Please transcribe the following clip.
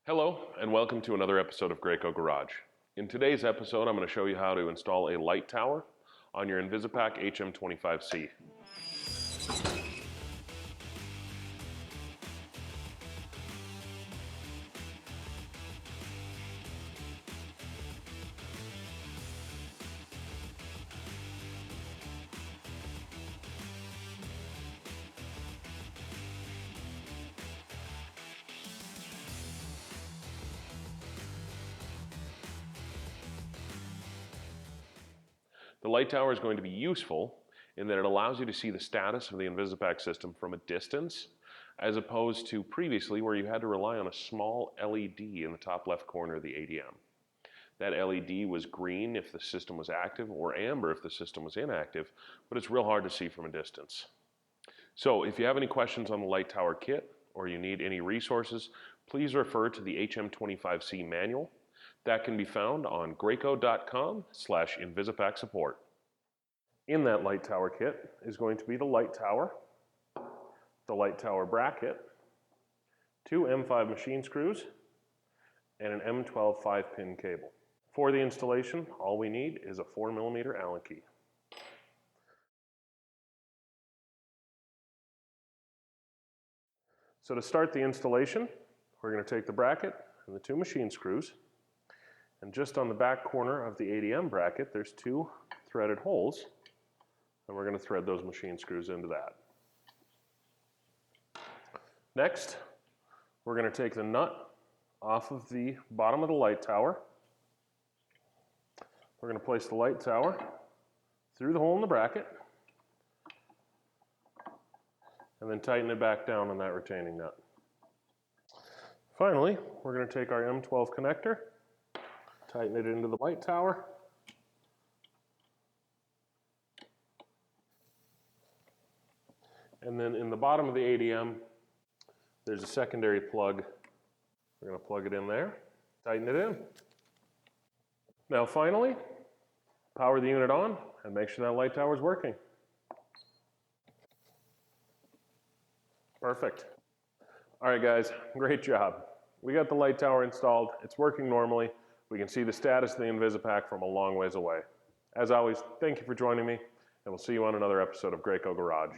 Hello, and welcome to another episode of Graco Garage. In today's episode, I'm going to show you how to install a light tower on your Invisipac HM25C. The light tower is going to be useful in that it allows you to see the status of the Invisipac system from a distance, as opposed to previously where you had to rely on a small LED in the top left corner of the ADM. That LED was green if the system was active or amber if the system was inactive, but it's real hard to see from a distance. So if you have any questions on the light tower kit or you need any resources, please refer to the HM25C manual. That can be found on graco.com/Invisipac support. In that light tower kit is going to be the light tower bracket, 2 M5 machine screws, and an M12 5-pin cable. For the installation, all we need is a 4mm Allen key. So to start the installation, we're going to take the bracket and the 2 machine screws, and just on the back corner of the ADM bracket, there's 2 threaded holes, and we're going to thread those machine screws into that. Next, we're going to take the nut off of the bottom of the light tower. We're going to place the light tower through the hole in the bracket, and then tighten it back down on that retaining nut. Finally, we're going to take our M12 connector, tighten it into the light tower, and then in the bottom of the ADM, there's a secondary plug. We're going to plug it in there, tighten it in. Now finally, power the unit on and make sure that light tower is working. Perfect. All right guys, great job. We got the light tower installed. It's working normally. We can see the status of the Invisipac from a long ways away. As always, thank you for joining me, and we'll see you on another episode of Graco Garage.